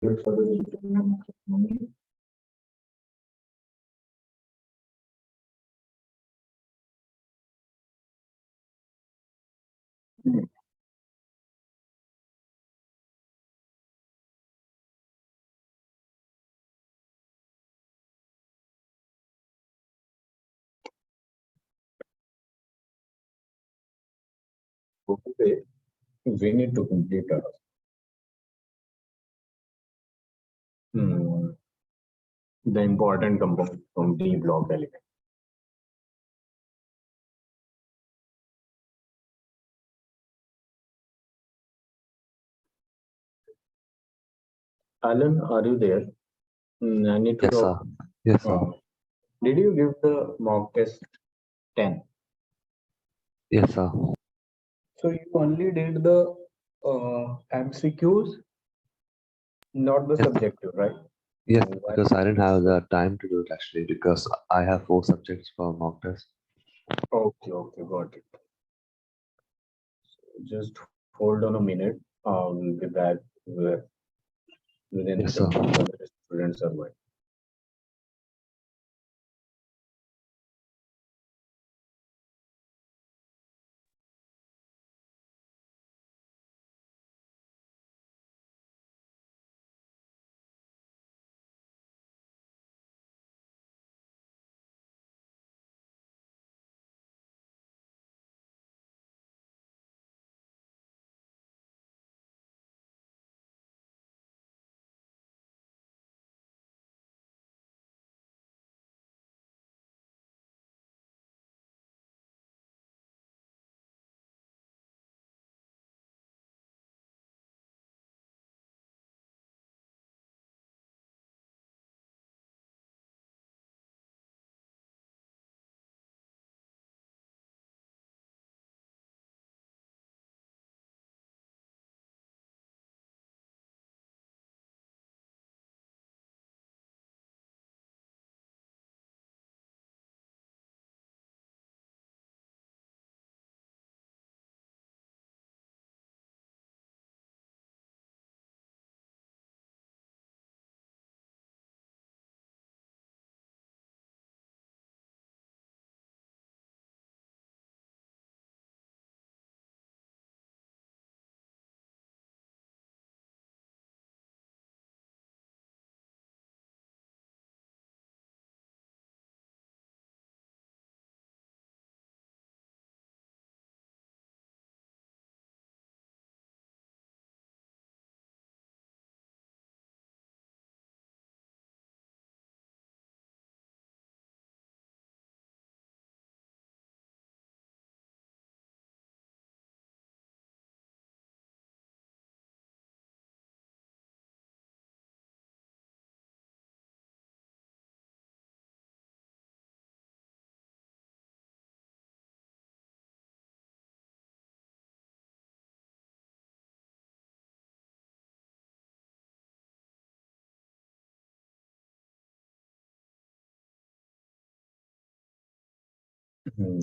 for the today we need to complete the important component from the block element. Alan, are you there? I need to Yes, sir. talk. Yes, sir. Did you give the mock test 10? Yes, sir. So you only did the MCQs, not the Yes, subjective, right? yes, So because I didn't have the time to do it actually because I have 4 subjects for mock test. okay, got it. Just hold on a minute. We'll be back within Yes, the sir. other students are going.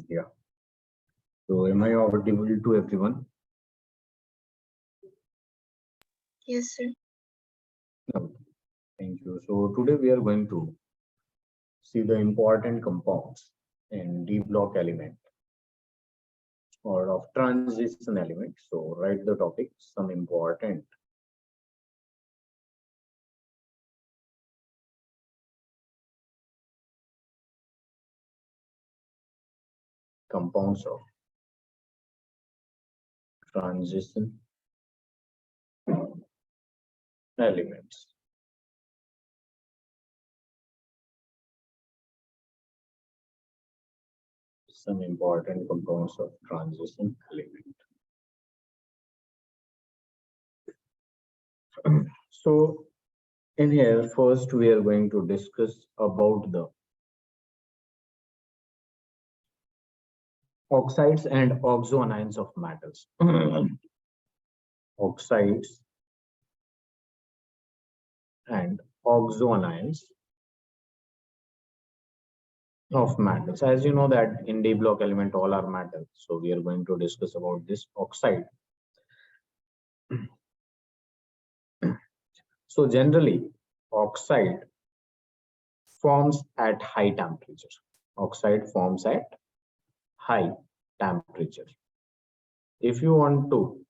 Yeah. So am I audible to everyone? Yes, sir. No. Thank you. So today we are going to see the important compounds in D block element or of transition element. So write the topic, some important compounds of transition elements. Some important compounds of transition element. So in here, first we are going to discuss about the oxides and oxoanions of metals. Oxides and oxoanions of metals. As you know that in D block element all are metals. So we are going to discuss about this oxide. So generally, oxide forms at high temperature. Oxide forms at high temperature. If you want to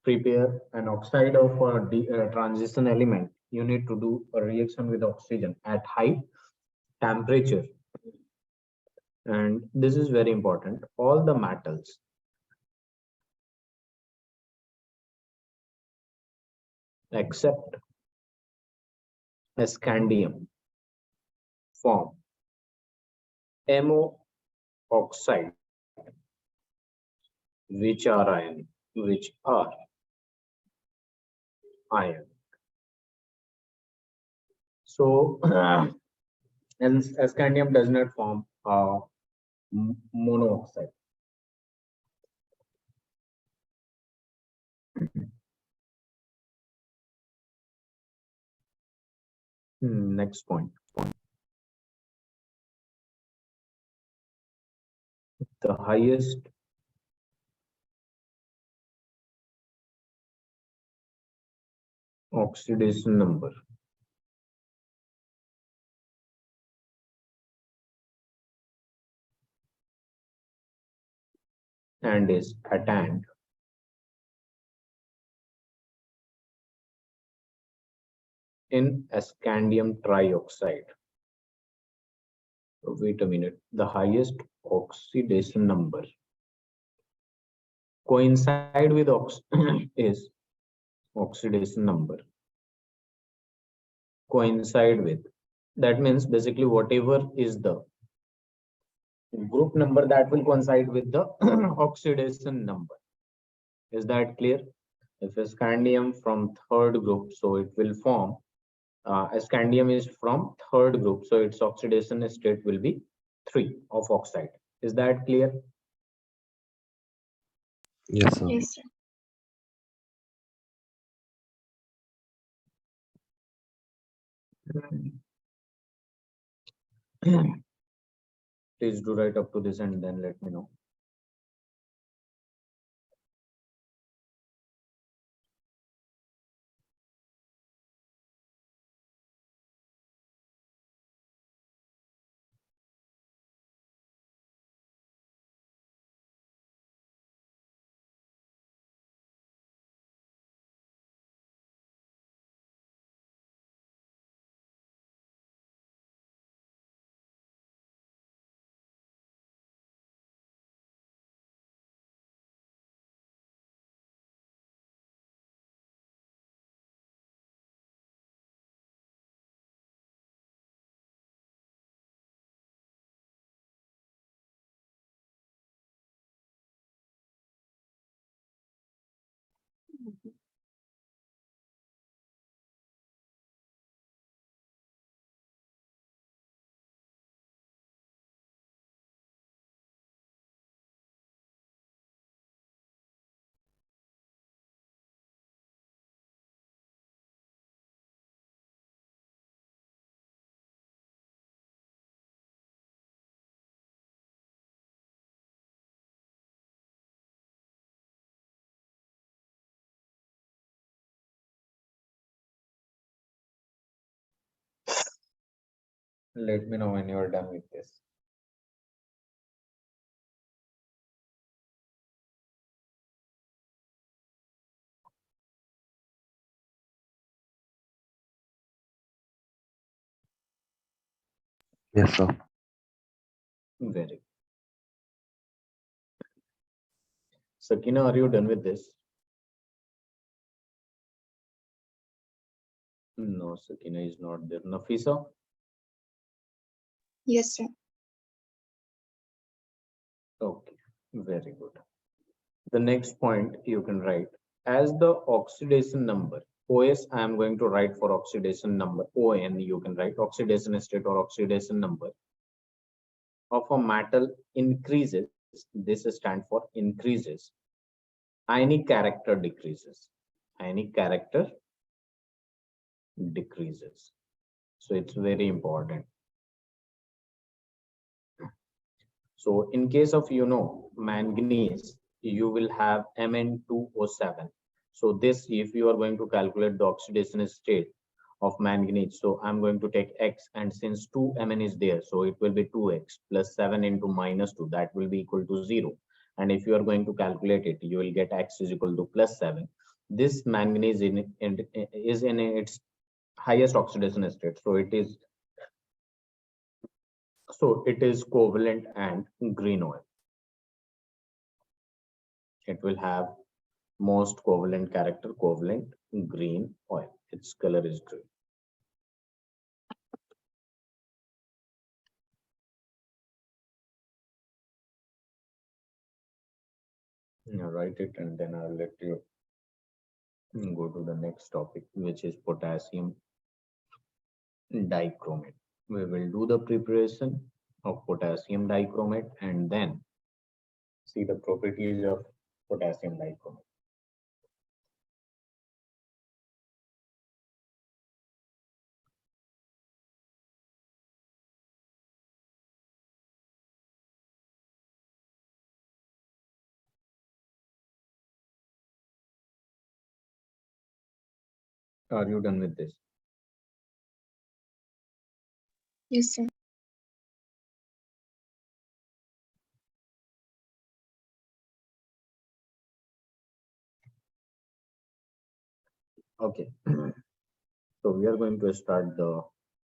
prepare an oxide of a transition element, you need to do a reaction with oxygen at high temperature. And this is very important. All the metals except scandium form MO oxide, which are iron. So, and scandium does not form monoxide. Next point. The highest oxidation number and is attained in scandium trioxide. Wait a minute. The highest oxidation number coincide with is oxidation number coincide with. That means basically whatever is the group number that will coincide with the oxidation number. Is that clear? If scandium from third group, so it will form scandium is from third group, so its oxidation state will be 3 of oxide. Is that clear? Yes, sir. Yes, sir. Please do write up to this and then let me know. Let me know when you are done with this. Yes, sir. Very. Sakina, are you done with this? No, Sakina is not there. Nafisa? Yes, sir. Okay, very good. The next point you can write as the oxidation number. OS, I am going to write for oxidation number. ON, you can write oxidation state or oxidation number of a metal increases. This stands for increases. Ionic character decreases. Ionic character decreases. So it's very important. So in case of, manganese, you will have Mn2O7. So this, if you are going to calculate the oxidation state of manganese, so I'm going to take X, and since 2Mn is there, so it will be 2X plus 7 into minus 2, that will be equal to 0. And if you are going to calculate it, you will get X is equal to plus 7. This manganese is in its highest oxidation state, so it is covalent and green oil. It will have most covalent character, covalent green oil. Its color is green. Now write it, and then I'll let you go to the next topic, which is potassium dichromate. We will do the preparation of potassium dichromate and then see the properties of potassium dichromate. Are you done with this? Yes, sir. Okay. So we are going to start the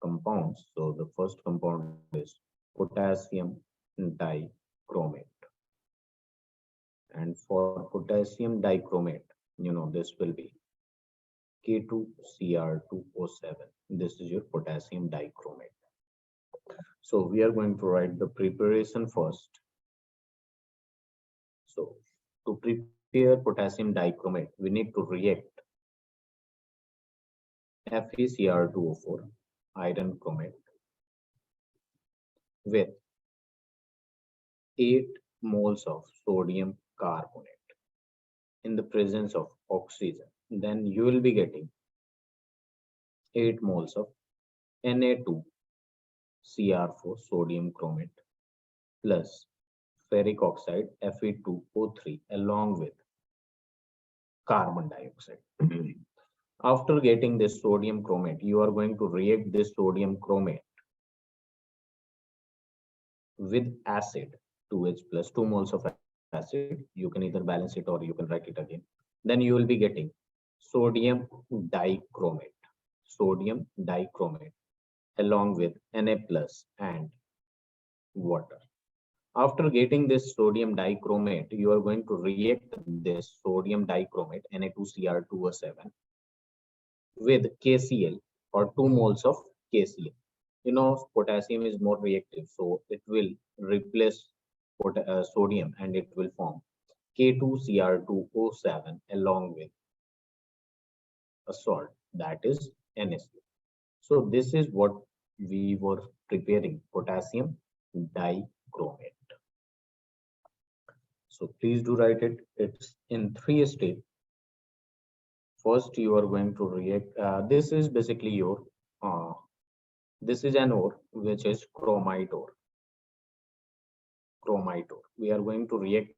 compounds. So the first compound is potassium dichromate. And for potassium dichromate, this will be K2Cr2O7. This is your potassium dichromate. So we are going to write the preparation first. So to prepare potassium dichromate, we need to react FeCr2O4 iron chromate with 8 moles of sodium carbonate in the presence of oxygen. Then you will be getting 8 moles of Na2Cr4 sodium chromate plus ferric oxide Fe2O3 along with carbon dioxide. After getting this sodium chromate, you are going to react this sodium chromate with acid 2H plus 2 moles of acid. You can either balance it or you can write it again. Then you will be getting sodium dichromate, sodium dichromate along with Na plus and water. After getting this sodium dichromate, you are going to react this sodium dichromate Na2Cr2O7 with KCl or 2 moles of KCl. Potassium is more reactive, so it will replace sodium and it will form K2Cr2O7 along with a salt, that is NaCl. So this is what we were preparing, potassium dichromate. So please do write it. It's in 3 steps. First, you are going to react. This is basically your, this is an ore, which is chromite ore. We are going to react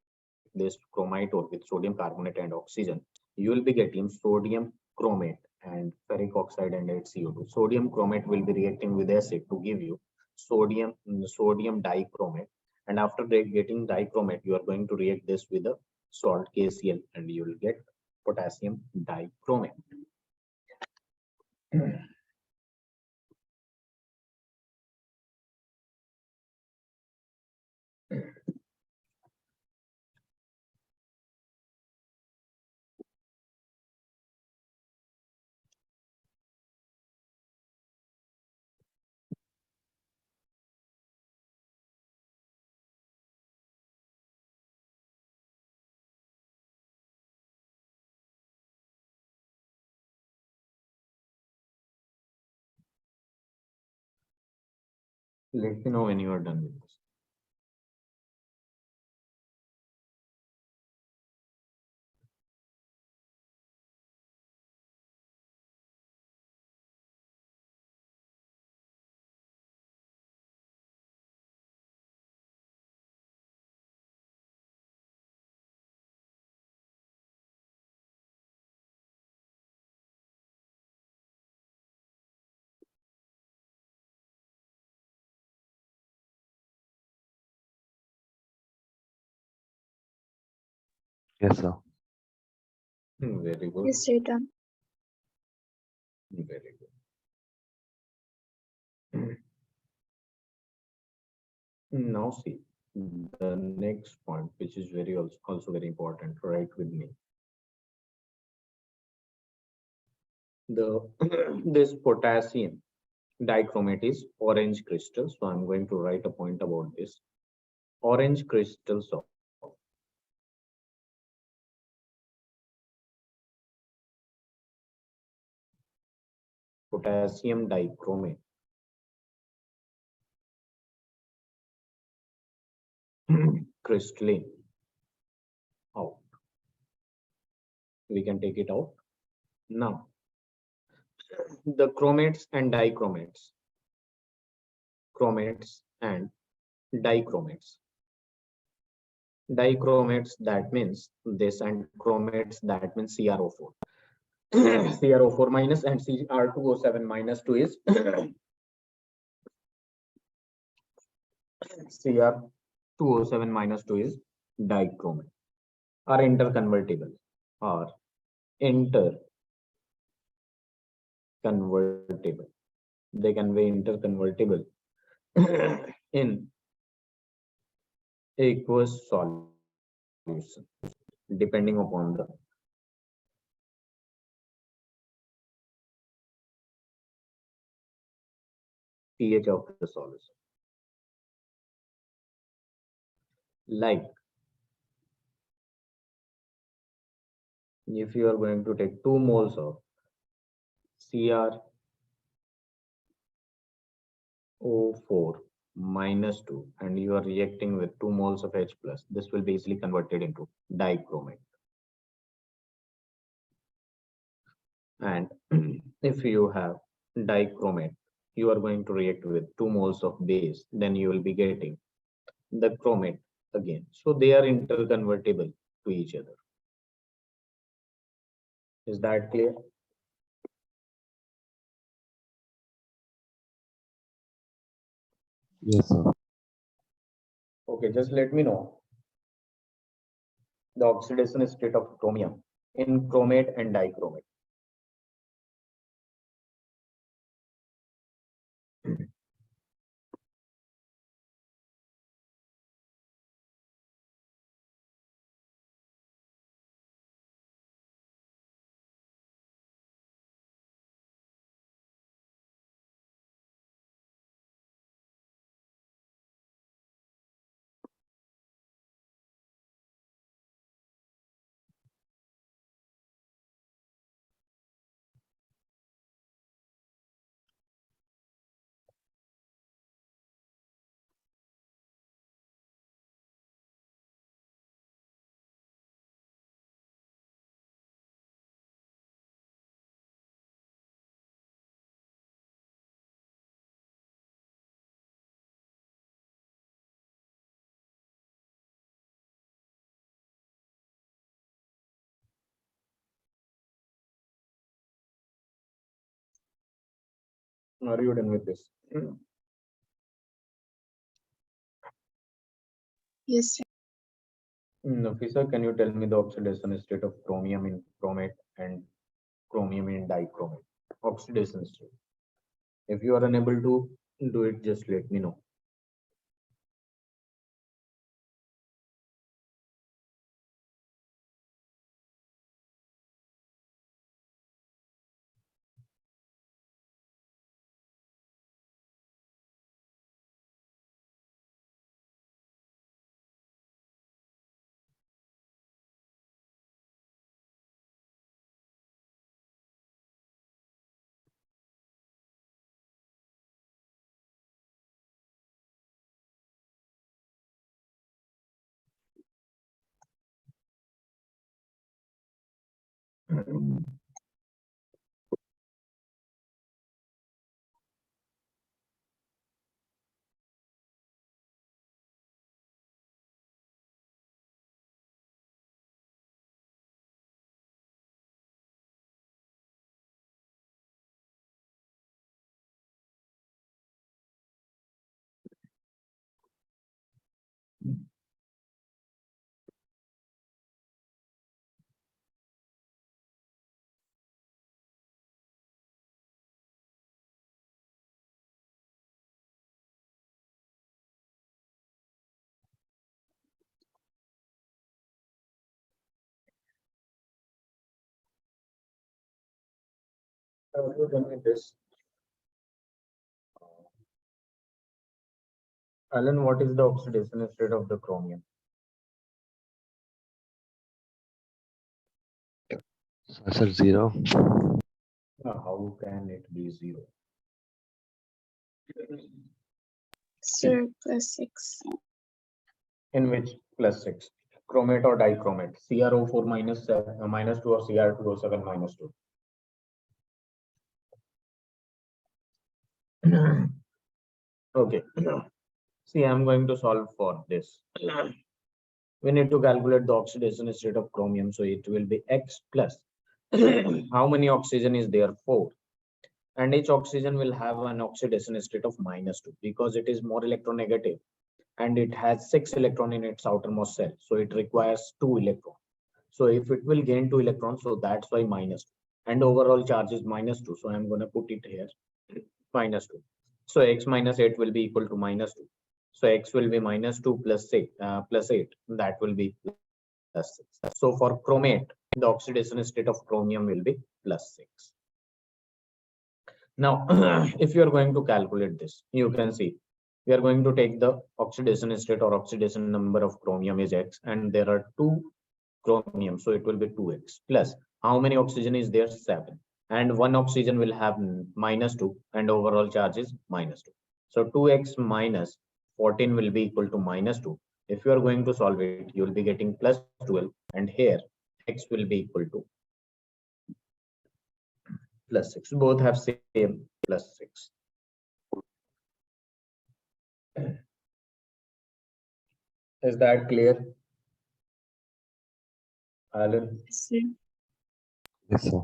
this chromite ore with sodium carbonate and oxygen. You will be getting sodium chromate and ferric oxide and HCO2. Sodium chromate will be reacting with acid to give you sodium dichromate. And after getting dichromate, you are going to react this with a salt KCl and you will get potassium dichromate. Let me know when you are done with this. Yes, sir. Very good. Yes, Rita. Very good. Now see the next point, which is also very important. Right with me. The this potassium dichromate is orange crystal. So I'm going to write a point about this. Orange crystals of potassium dichromate crystalline out. We can take it out. Now, the chromates and dichromates. Dichromates, that means this, and chromates, that means CrO4. CrO4 minus and Cr2O7 minus 2 is Cr2O7 minus 2 is dichromate. Are interconvertible. Are interconvertible. They can be interconvertible in aqueous solution, depending upon the pH of the solution. Like if you are going to take 2 moles of CrO4 minus 2 and you are reacting with 2 moles of H plus, this will be easily converted into dichromate. And if you have dichromate, you are going to react with 2 moles of base, then you will be getting the chromate again. So they are interconvertible to each other. Is that clear? Yes, sir. Okay, just let me know the oxidation state of chromium in chromate and dichromate. Are you done with this? Yes, sir. Nafisa, can you tell me the oxidation state of chromium in chromate and chromium in dichromate? Oxidation state. If you are unable to do it, just let me know. Tell me this, Alan, what is the oxidation state of the chromium? So I said 0. How can it be zero? Sir, +6. In which plus 6? Chromate or dichromate? CrO4 minus 2 or Cr2O7 minus 2? Okay. See, I'm going to solve for this. We need to calculate the oxidation state of chromium. So it will be X plus. How many oxygen is there? 4. And each oxygen will have an oxidation state of minus 2 because it is more electronegative and it has 6 electron in its outermost shell. So it requires 2 electrons. So if it will gain 2 electrons, so that's why minus 2. And overall charge is minus 2. So I'm going to put it here minus 2. So x minus 8 will be equal to minus 2. So x will be minus 2 plus 6 plus 8. That will be plus 6. So for chromate, the oxidation state of chromium will be plus 6. Now, if you are going to calculate this, you can see we are going to take the oxidation state or oxidation number of chromium is x, and there are 2 chromium, so it will be 2x plus how many oxygen is there? 7, and one oxygen will have minus 2 and overall charge is minus 2. So 2x minus 14 will be equal to minus 2. If you are going to solve it, you will be getting plus 12, and here x will be equal to plus 6. Both have same plus 6. Is that clear, Alan? Yes, sir. Yes, sir.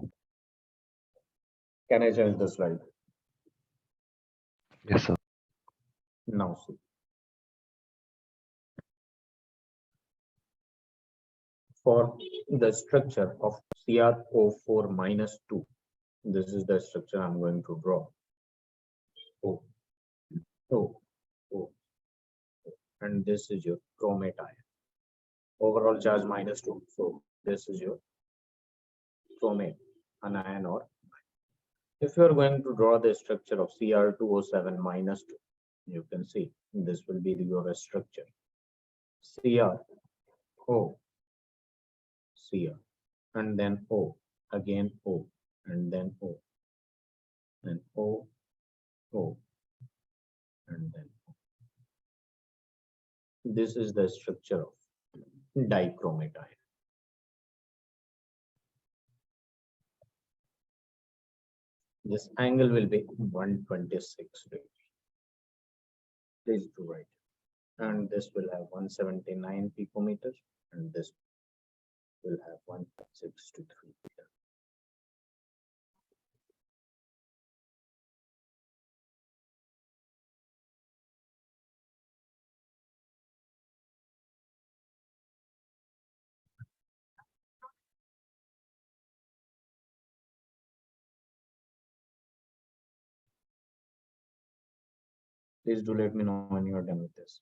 Can I change the slide? Yes, sir. Now see. For the structure of CrO4 minus 2, this is the structure I'm going to draw. O, O, O, and this is your chromate ion. Overall charge minus 2. So this is your chromate, an ion or. If you are going to draw the structure of Cr2O7 minus 2, you can see this will be your structure. Cr, O, Cr, and then O, again O, and then O, and O, O, and then O. This is the structure of dichromate ion. This angle will be 126 degrees. Please do write. And this will have 179 picometers, and this will have 163 meters. Please do let me know when you are done with this.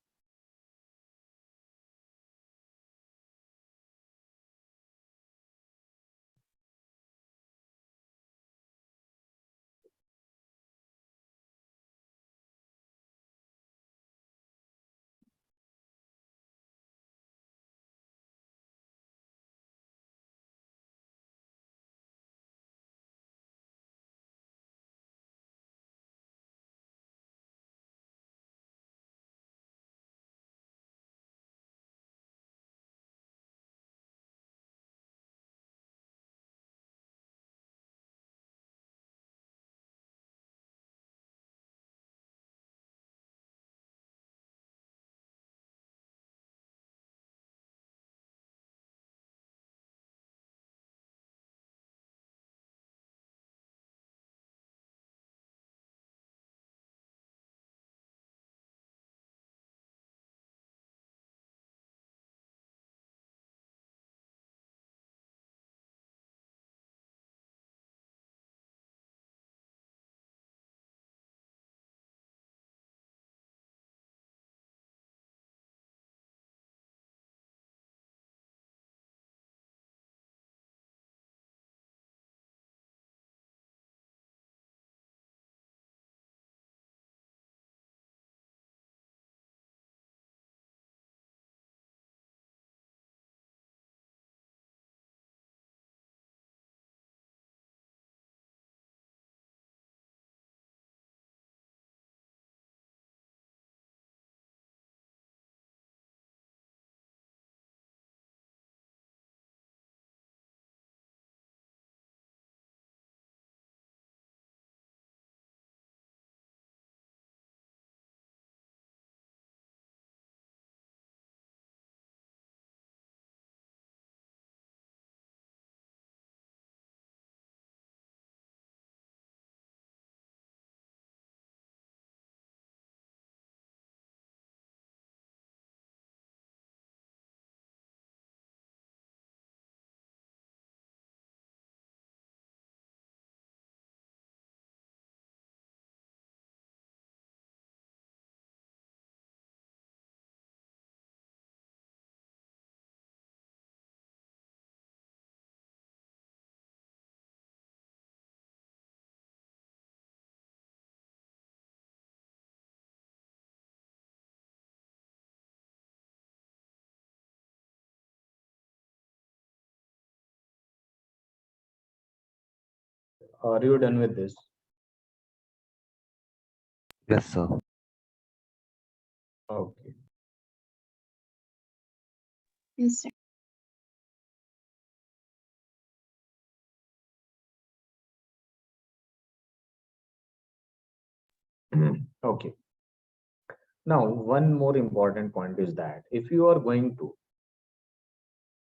Are you done with this? Yes, sir. Okay. Yes, sir. Okay. Now, one more important point is that if you are going to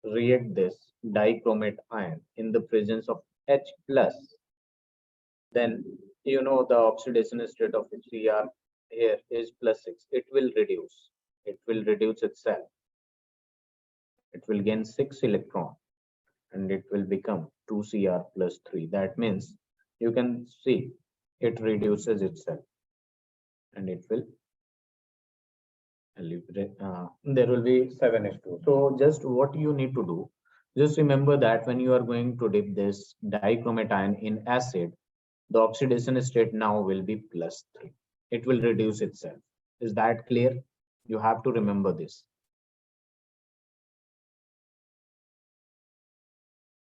react this dichromate ion in the presence of H plus, then you know the oxidation state of Cr here is +6. It will reduce. It will reduce itself. It will gain 6 electron and it will become 2Cr plus 3. That means you can see it reduces itself and it will there will be 7H2. So just what you need to do, just remember that when you are going to dip this dichromate ion in acid, the oxidation state now will be +3. It will reduce itself. Is that clear? You have to remember this.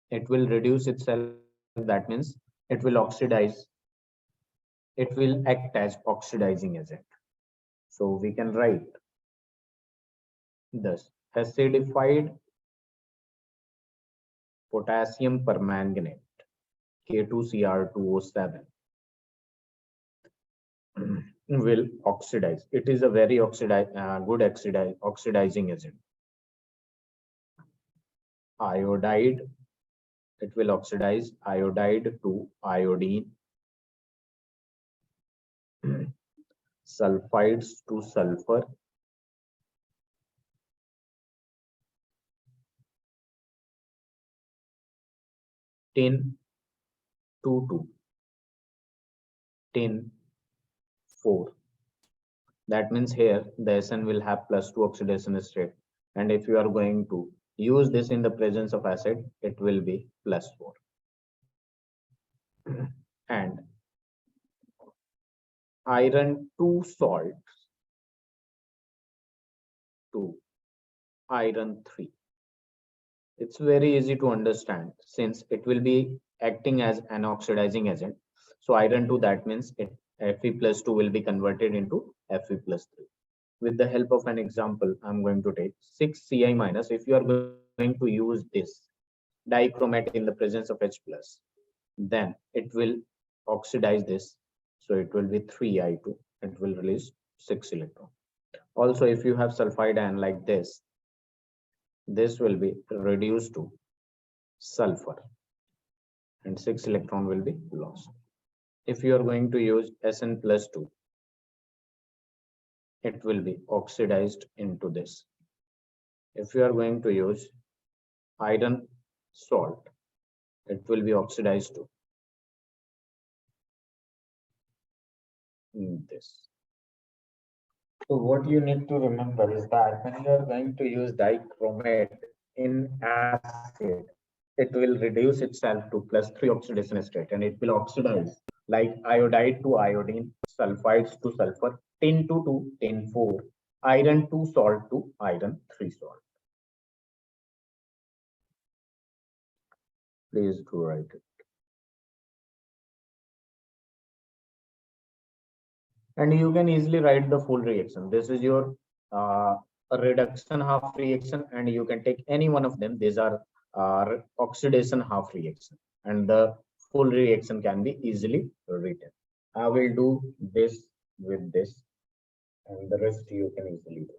It will reduce itself. That means it will oxidize. It will act as oxidizing agent. So we can write this acidified potassium permanganate K2Cr2O7 will oxidize. It is a very good oxidizing agent. Iodide, it will oxidize iodide to iodine, sulfides to sulfur, tin to 2, tin 4. That means here the SN will have +2 oxidation state. And if you are going to use this in the presence of acid, it will be +4. And iron 2 salt to iron 3. It's very easy to understand since it will be acting as an oxidizing agent. So iron 2, that means it Fe plus 2 will be converted into Fe plus 3. With the help of an example, I'm going to take 6 Ci minus. If you are going to use this dichromate in the presence of H plus, then it will oxidize this. So it will be 3I2. It will release 6 electron. Also, if you have sulfide ion like this will be reduced to sulfur and 6 electron will be lost. If you are going to use Sn plus 2, it will be oxidized into this. If you are going to use iron salt, it will be oxidized to this. So what you need to remember is that when you are going to use dichromate in acid, it will reduce itself to +3 oxidation state and it will oxidize like iodide to iodine, sulfides to sulfur, tin to 2, tin 4, iron 2 salt to iron 3 salt. Please do write it. And you can easily write the full reaction. This is your reduction half reaction, and you can take any one of them. These are oxidation half reaction, and the full reaction can be easily written. I will do this with this, and the rest you can easily do.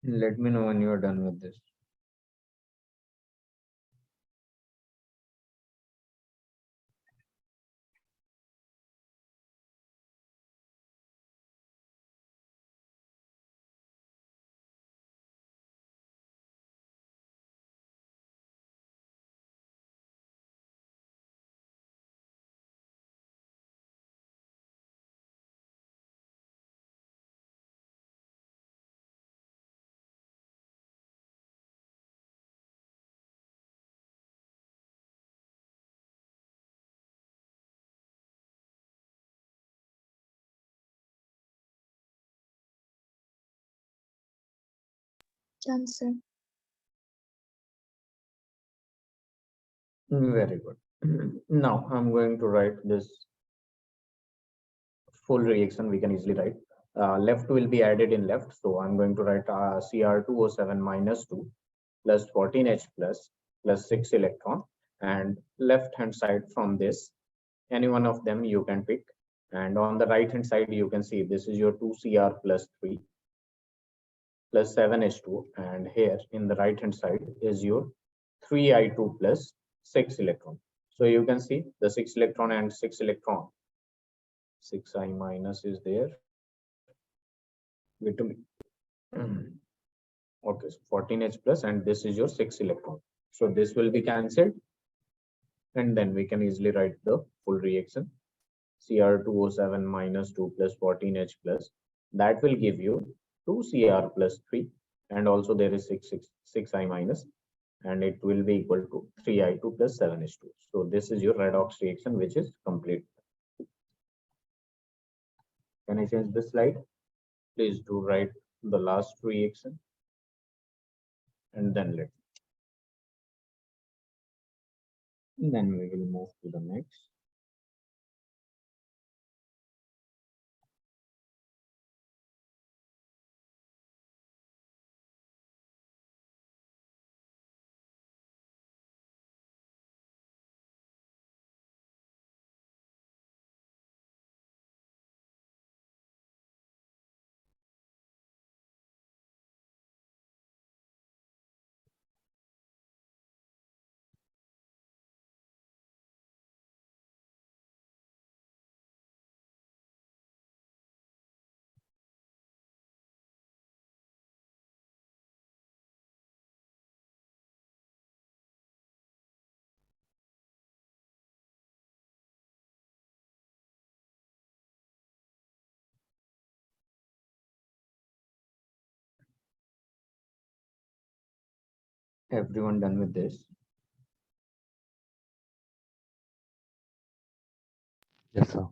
Let me know when you are done with this. Done, sir. Very good. Now I'm going to write this full reaction. We can easily write. Left will be added in left. So I'm going to write Cr2O7 minus 2 plus 14H plus 6 electron, and left hand side from this, any one of them you can pick. And on the right hand side, you can see this is your 2Cr plus 3 plus 7H2, and here in the right hand side is your 3I2 plus 6 electron. So you can see the 6 electron and 6 electron, 6I minus is there. Wait to me. Okay, so 14H plus, and this is your 6 electron. So this will be cancelled, and then we can easily write the full reaction. Cr2O7 minus 2 plus 14H plus, that will give you 2Cr plus 3, and also there is 6I minus, and it will be equal to 3I2 plus 7H2. So this is your redox reaction, which is complete. Can I change this slide? Please do write the last reaction, and then we will move to the next. Everyone done with this? Yes, sir.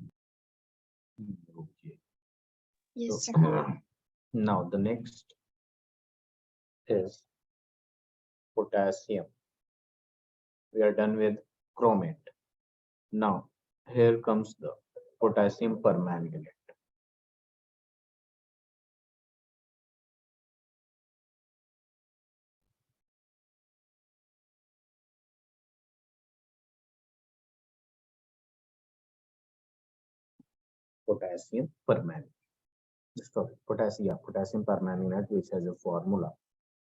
Okay. Yes, So sir. now the next is potassium. We are done with chromate. Now here comes the potassium permanganate. Potassium permanganate. Sorry, potassium permanganate, which has a formula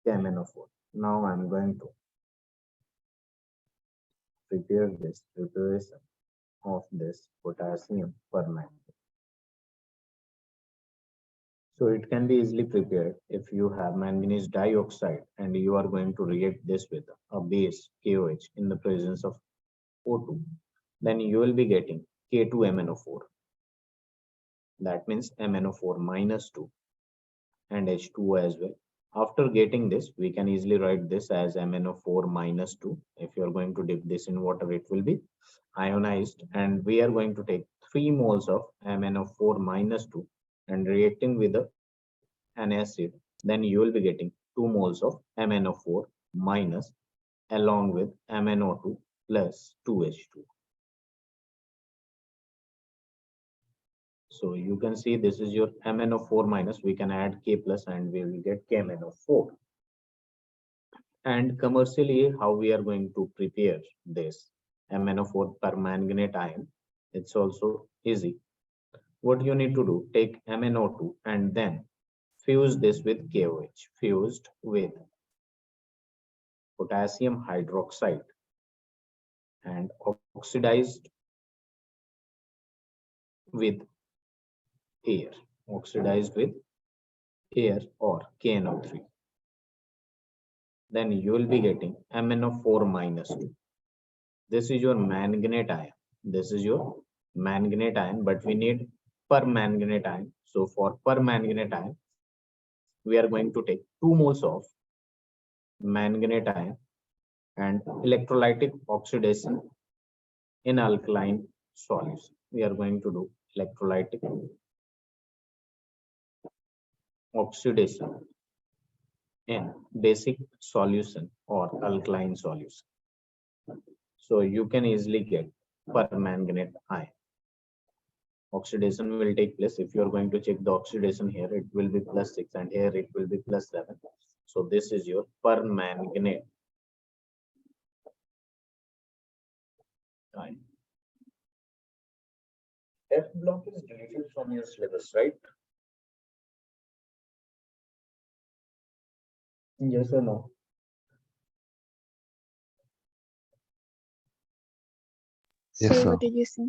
KMnO4. Now I'm going to prepare this preparation of this potassium permanganate. So it can be easily prepared if you have manganese dioxide and you are going to react this with a base KOH in the presence of O2, then you will be getting K2MnO4. That means MnO4 minus 2 and H2O as well. After getting this, we can easily write this as MnO4 minus 2. If you are going to dip this in water, it will be ionized, and we are going to take 3 moles of MnO4 minus 2 and reacting with an acid, then you will be getting 2 moles of MnO4 minus along with MnO2 plus 2H2. So you can see this is your MnO4 minus, we can add K plus and we will get KMnO4. And commercially, how we are going to prepare this MnO4 permanganate ion, it's also easy. What you need to do, take MnO2 and then fuse this with KOH, fused with potassium hydroxide and oxidized with air, oxidized with air or KNO3. Then you will be getting MnO4 minus 2. This is your manganate ion. This is your manganate ion, but we need permanganate ion. So for permanganate ion, we are going to take 2 moles of manganate ion and electrolytic oxidation in alkaline solution. We are going to do electrolytic oxidation in basic solution or alkaline solution. So you can easily get permanganate ion. Oxidation will take place. If you are going to check the oxidation here, it will be +6 and here it will be +7. So this is your permanganate ion. F block is deleted from your syllabus, right? Yes or no? Yes, Sir, sir. what did you say?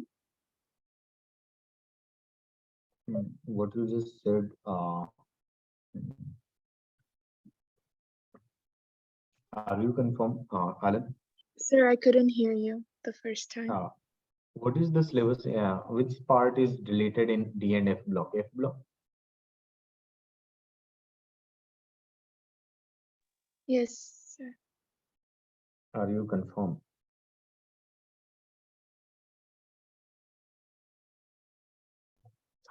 What you just said, are you confirmed, Alan? Sir, I couldn't hear you the first time. What is the syllabus? Which part is deleted in D and F block? F block? Yes, sir. Are you confirmed?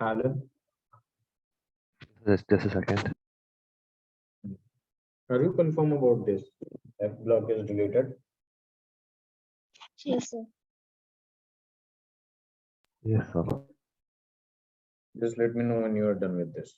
Alan, Just a second. are you confirmed about this? F block is deleted. Yes, sir. Yes, sir. Just let me know when you are done with this.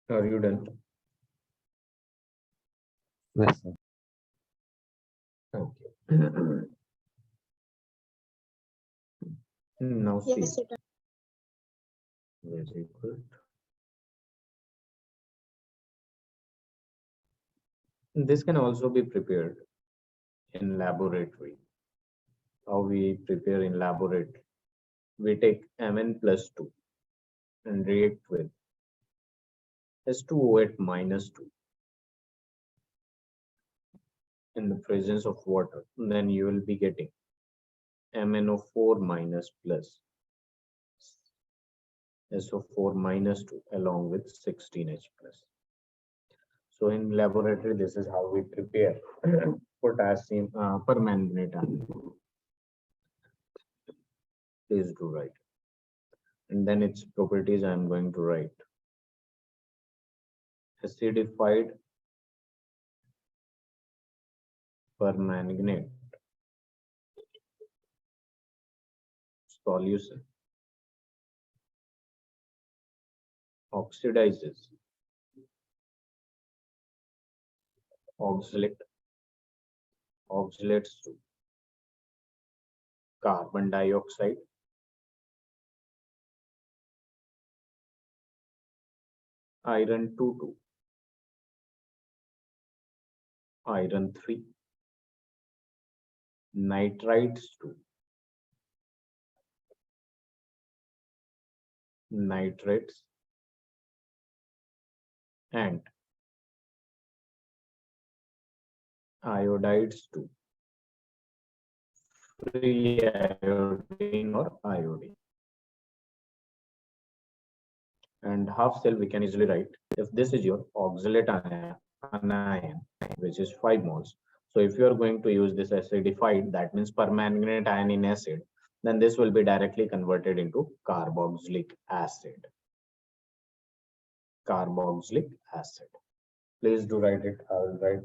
Are you done? Yes, sir. Okay. Now see. Yes, sir. Very good. This can also be prepared in laboratory. How we prepare in laboratory. we take Mn plus 2 and react with S2O8 minus 2 in the presence of water, then you will be getting MnO4 minus plus SO4 minus 2 along with 16H plus. So in laboratory, this is how we prepare potassium permanganate ion. Please do write. And then its properties I am going to write. Acidified permanganate solution oxidizes oxalates to carbon dioxide, iron 2 to iron 3, nitrites to nitrates, and iodides to free iodine or iodine. And half cell we can easily write if this is your oxalate anion, which is 5 moles. So if you are going to use this acidified, that means permanganate ion in acid, then this will be directly converted into carboxylic acid. Carboxylic acid. Please do write it. I will write.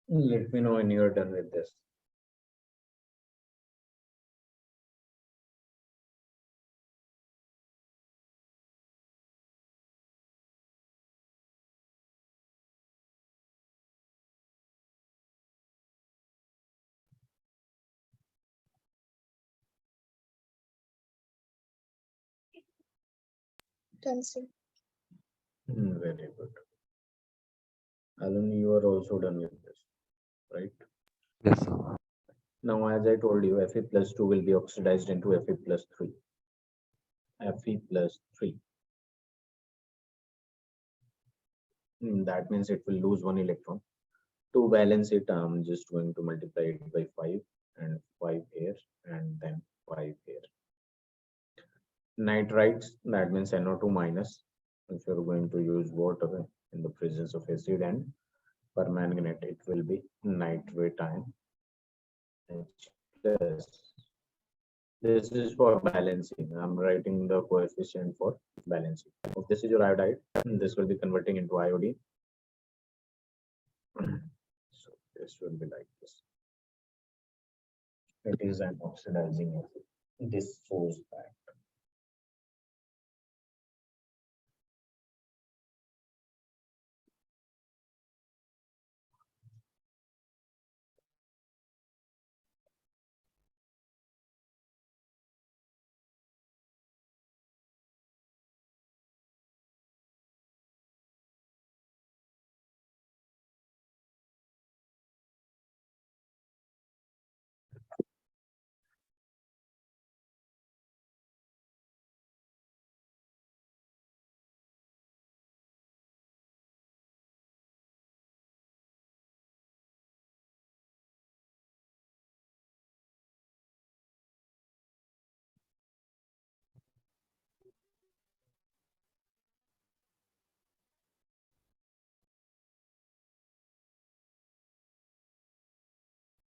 Let me know when you are done with this. Done, sir. Very good. Alan, you are also done with this, right? Yes, sir. Now, as I told you, Fe plus 2 will be oxidized into Fe plus 3. Fe plus 3. That means it will lose one electron. To balance it, I'm just going to multiply it by 5 and 5 here and then 5 here. Nitrites, that means NO2 minus. If you're going to use water in the presence of acid and permanganate, it will be nitrate ion H plus. This is for balancing. I'm writing the coefficient for balancing. If this is your iodide, this will be converting into iodine. So this will be like this. It is an oxidizing acid. This shows that.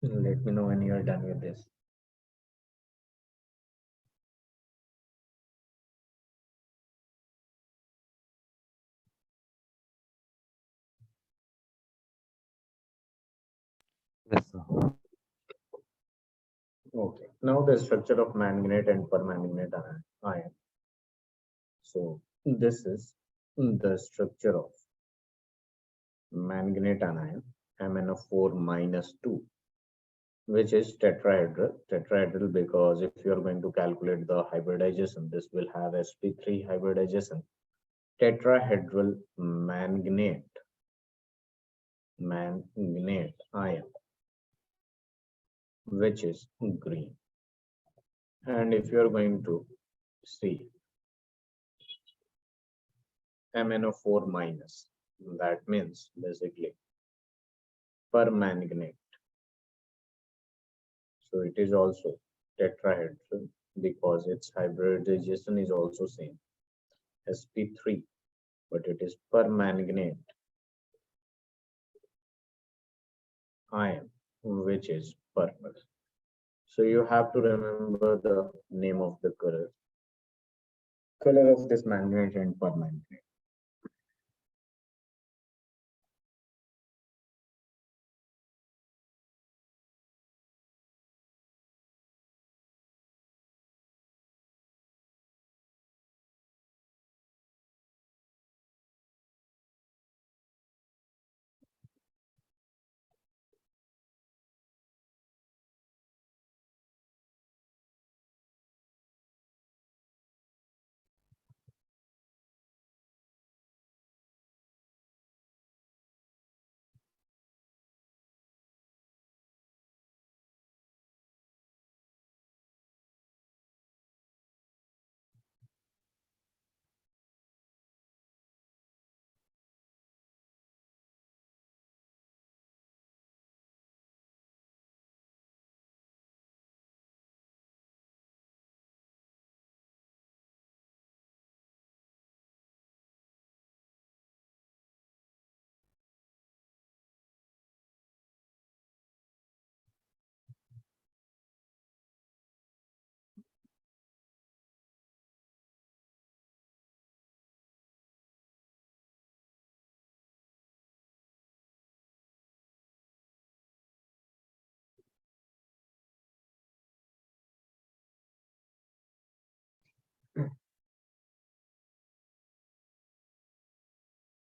Let me know when you are done with this. Yes, sir. Okay. Now the structure of manganate and permanganate ion. So this is the structure of manganate anion MnO4 minus 2, which is tetrahedral. Tetrahedral because if you are going to calculate the hybridization, this will have sp3 hybridization. Tetrahedral manganate ion, which is green. And if you are going to see MnO4 minus, that means basically permanganate. So it is also tetrahedral because its hybridization is also same sp3, but it is permanganate ion, which is purple. So you have to remember the name of the color of this manganate and permanganate.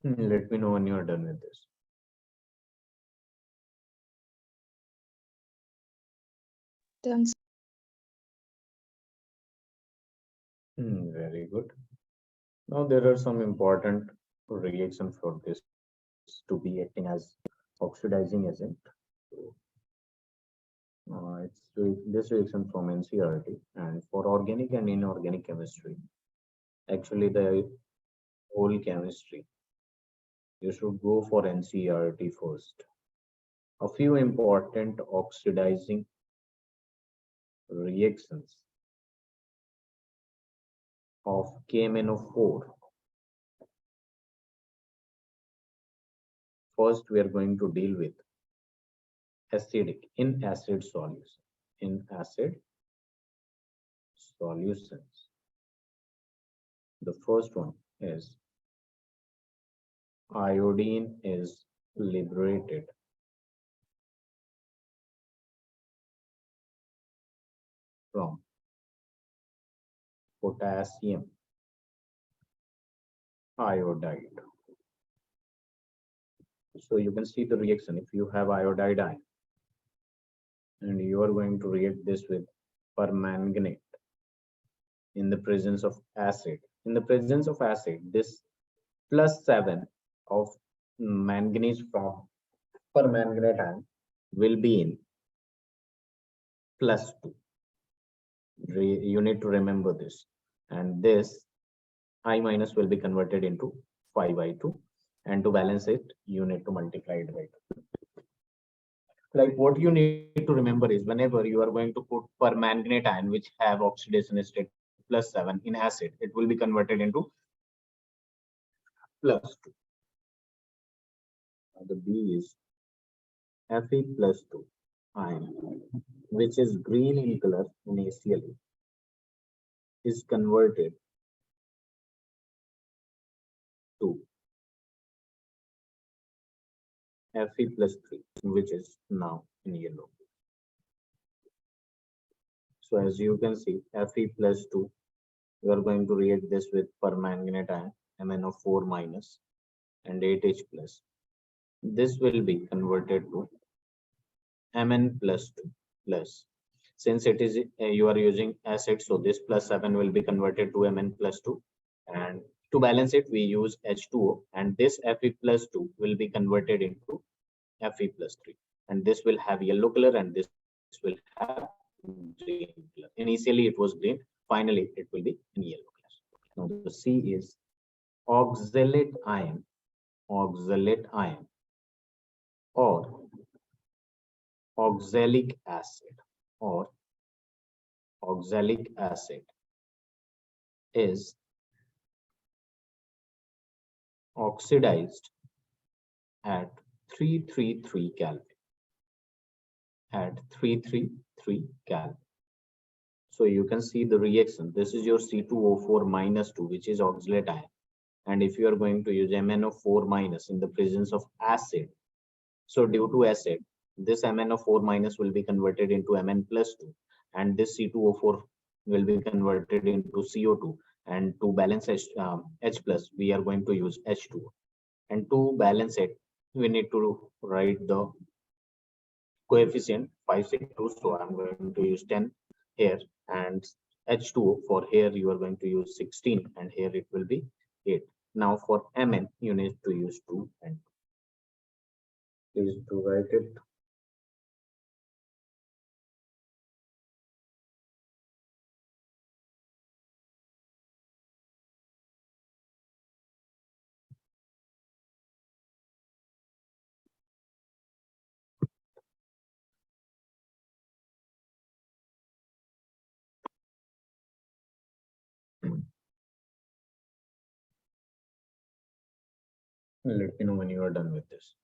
Let me know when you are done with this. Done. Very good. Now there are some important reactions for this to be acting as oxidizing agent. So, it's this reaction from NCERT, and for organic and inorganic chemistry, actually the whole chemistry, you should go for NCERT first. A few important oxidizing reactions of KMnO4. First, we are going to deal with acidic in acid solution. In acid solutions, the first one is iodine is liberated from potassium iodide. So you can see the reaction. If you have iodide ion and you are going to react this with permanganate in the presence of acid. In the presence of acid, this +7 of manganese from permanganate ion will be in +2. You need to remember this. And this I minus will be converted into 5/2. And to balance it, you need to multiply it by 2. Like what you need to remember is whenever you are going to put permanganate ion, which have oxidation state +7 in acid, it will be converted into +2. The B is Fe +2. ion, which is green in color in ACl, is converted to Fe plus 3, which is now in yellow. So as you can see, Fe plus 2, you are going to react this with permanganate ion, MnO4 minus and 8H plus. This will be converted to Mn plus 2 plus. Since it is you are using acid, so this plus 7 will be converted to Mn plus 2. And to balance it, we use H2O, and this Fe plus 2 will be converted into Fe plus 3. And this will have yellow color and this will have green color. Initially it was green, finally it will be in yellow color. Now the C is oxalate ion, or oxalic acid, or oxalic acid is oxidized at 333 Kelvin. At 333 Kelvin. So you can see the reaction. This is your C2O4 minus 2, which is oxalate ion. And if you are going to use MnO4 minus in the presence of acid, so due to acid, this MnO4 minus will be converted into Mn plus 2, and this C2O4 will be converted into CO2. And to balance H plus, we are going to use H2O. And to balance it, we need to write the coefficient 562. So I'm going to use 10 here, and H2O for here you are going to use 16, and here it will be 8. Now for Mn you need to use 2 and 2. Please do write it. Let me know when you are done with this.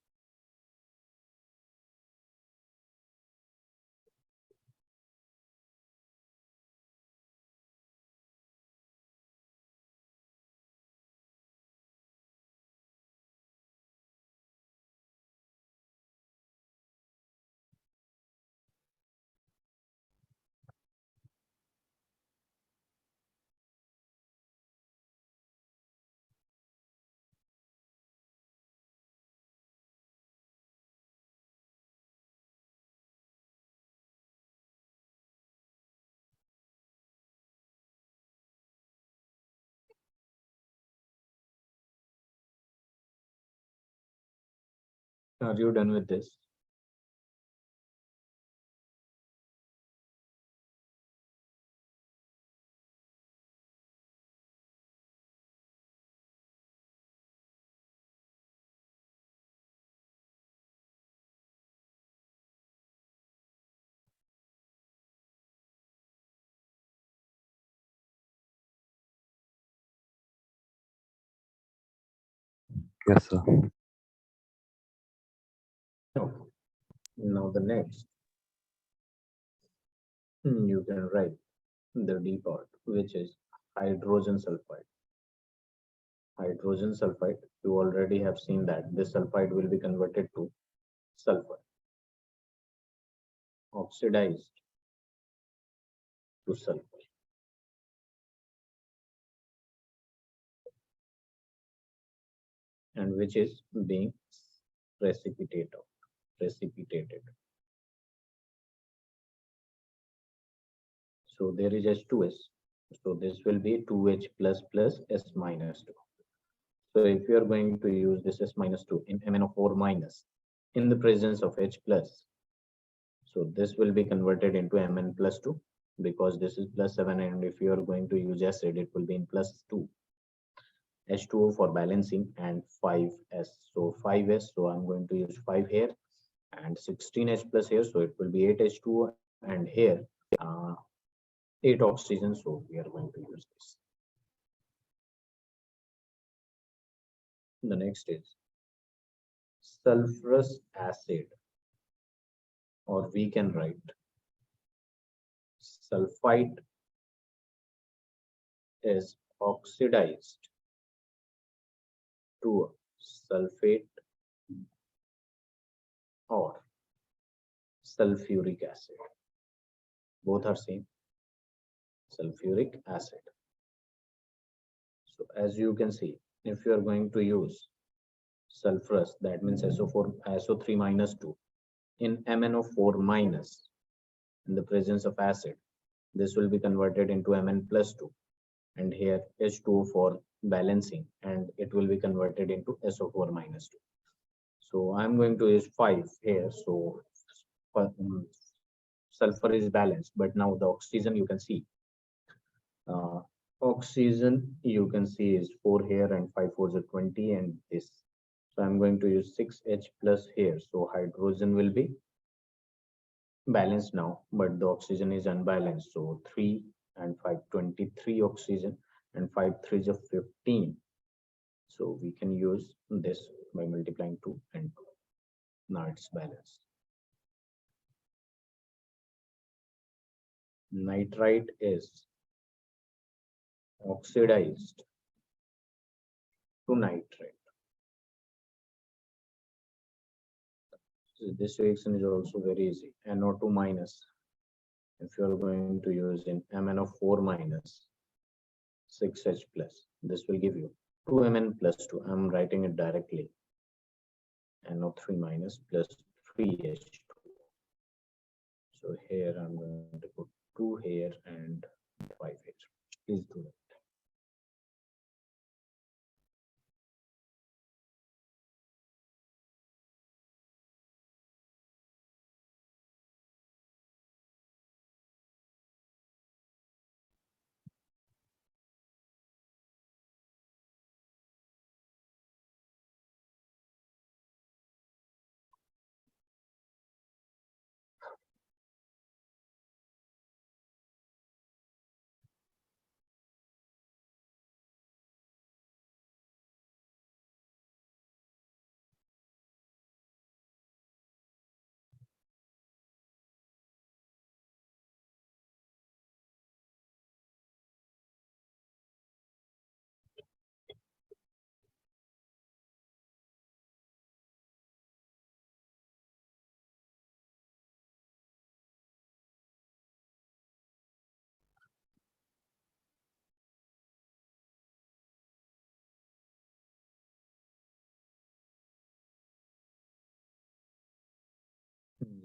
Are you done with this? Yes, sir. Okay. Now the next, you can write the D part, which is hydrogen sulfide. Hydrogen sulfide, you already have seen that this sulfide will be converted to sulfur, oxidized to sulfur, and which is being precipitated. So there is H2S. So this will be 2H plus plus S minus 2. So if you are going to use this S minus 2 in MnO4 minus in the presence of H plus, so this will be converted into Mn plus 2, because this is plus 7, and if you are going to use acid, it will be in plus 2. H2O for balancing, and 5S. So 5S, so I'm going to use 5 here, and 16H plus here, so it will be 8H2O, and here 8 oxygen, so we are going to use this. The next is sulfurous acid. or we can write sulfite is oxidized to a sulfate or sulfuric acid. Both are same, sulfuric acid. So as you can see, if you are going to use sulfurous, that means SO4, SO3 minus 2 in MnO4 minus in the presence of acid, this will be converted into Mn plus 2, and here H2O for balancing, and it will be converted into SO4 minus 2. So I'm going to use 5 here. So sulfur is balanced, but now the oxygen you can see. Oxygen you can see is 4 here and 5 4s are 20, and this. So I'm going to use 6H plus here. So hydrogen will be balanced now, but the oxygen is unbalanced. So 3 and 5, 23 oxygen, and 5 3s are 15. So we can use this by multiplying 2 and 2. Now it's balanced. Nitrite is oxidized to nitrate. So this reaction is also very easy. NO2 minus, if you are going to use in MnO4 minus 6H plus, this will give you 2Mn plus 2. I'm writing it directly. NO3 minus plus 3H2. So here I'm going to put 2 here and 5 here. Please do that.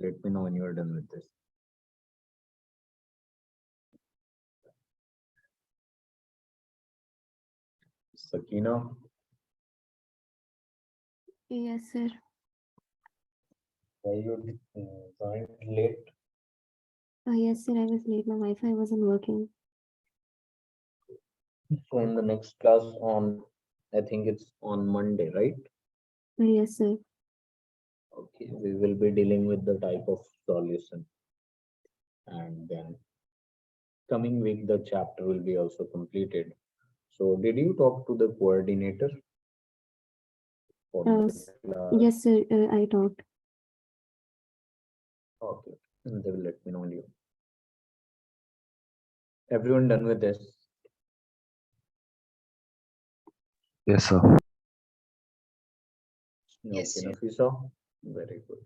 Let me know when you are done with this. Sakina, Yes, sir. why you joined late? Yes, sir. I was late. My Wi-Fi wasn't working. So in the next class on, I think it's on Monday, right? Yes, sir. Okay, we will be dealing with the type of solution, and then coming week the chapter will be also completed. So did you talk to the coordinator for the class? Yes, sir. I talked. Okay, and they will let me know you. Everyone done with this? Yes, sir. Okay, Nafisa, very good.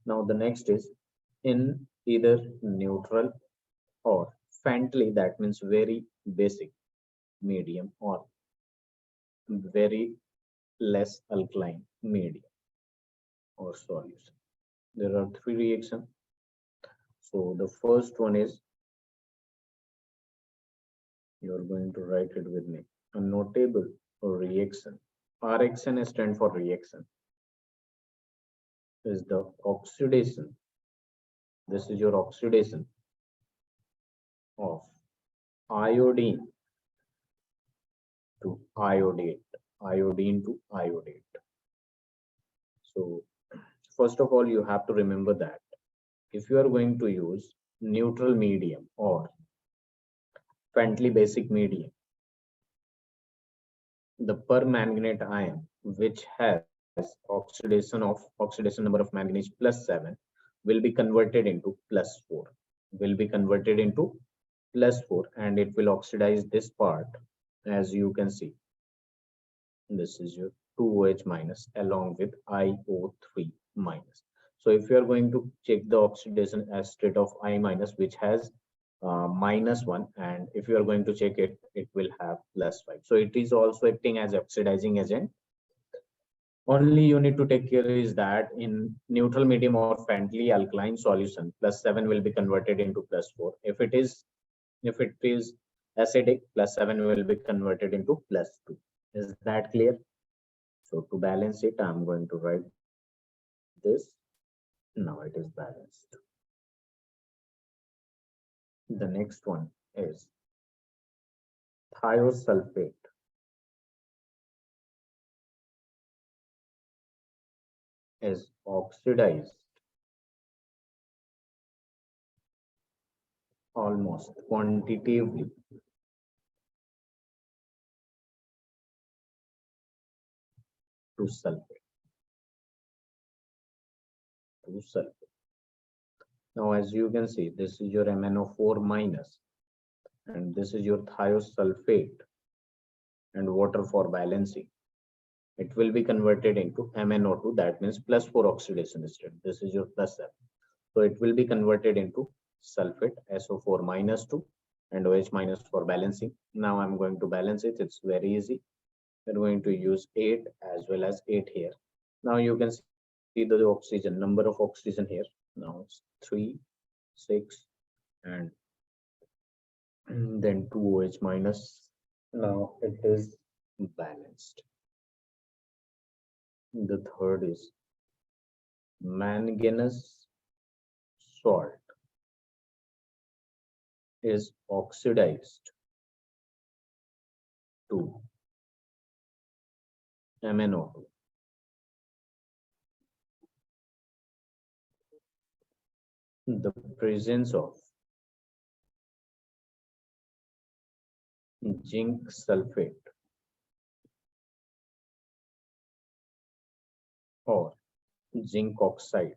Now the next is in either neutral or faintly, that means very basic, medium, or very less alkaline medium or solution. There are 3 reactions. So the first one is, you are going to write it with me, a notable reaction. Reaction stands for reaction, is the oxidation. This is your oxidation of iodine to iodate, iodine to iodate. So first of all, you have to remember that if you are going to use neutral medium or faintly basic medium, the permanganate ion which has oxidation number of manganese plus 7 will be converted into plus 4, will be converted into plus 4, and it will oxidize this part. As you can see, this is your 2OH minus along with IO3 minus. So if you are going to check the oxidation state of I minus, which has -1, and if you are going to check it, it will have +5. So it is also acting as oxidizing agent. Only you need to take care is that in neutral medium or faintly alkaline solution, +7 will be converted into +4. If it is acidic, +7 will be converted into +2. Is that clear? So to balance it, I'm going to write this. Now it is balanced. The next one is thiosulfate is oxidized almost quantitatively to sulfate. Now, as you can see, this is your MnO4 minus, and this is your thiosulfate and water for balancing. It will be converted into MnO2, that means +4 oxidation state. This is your +7. So it will be converted into sulfate, SO4 minus 2, and OH minus for balancing. Now I'm going to balance it. It's very easy. We're going to use 8 as well as 8 here. Now you can see the oxygen, number of oxygen here. Now it's 3, 6, and then 2 OH minus. Now it is balanced. The third is manganese salt is oxidized to MnO2. The presence of zinc sulfate or zinc oxide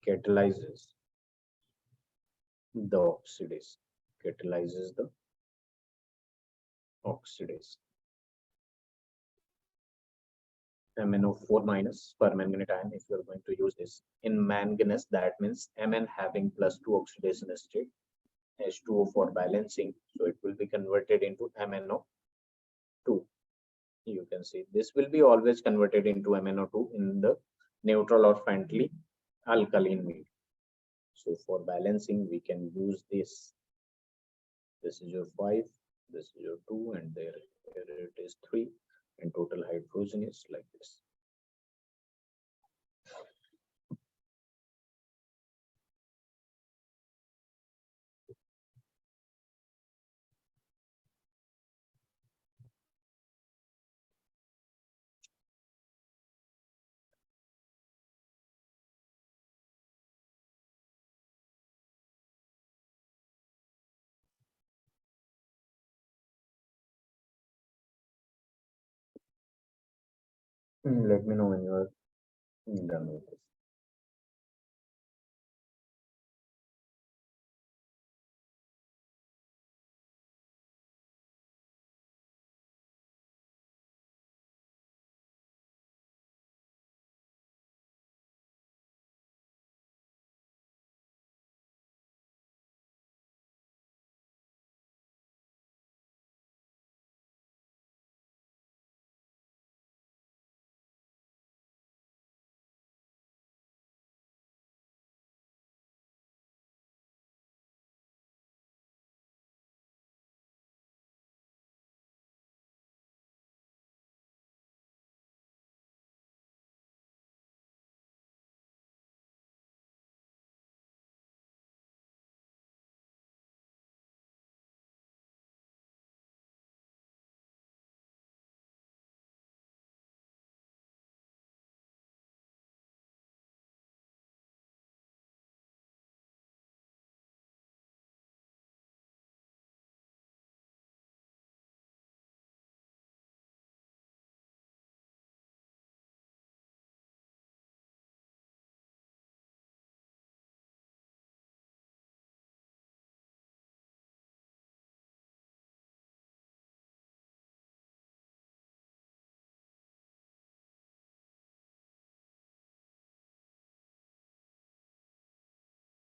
catalyzes the oxidation. Catalyzes the oxidation. MnO4 minus permanganate ion, if you are going to use this in manganese, that means Mn having +2 oxidation state, H2O for balancing, so it will be converted into MnO2. You can see this will be always converted into MnO2 in the neutral or faintly alkaline medium. So for balancing, we can use this. This is your 5, this is your 2, and there it is 3, and total hydrogen is like this. Let me know when you are done with this.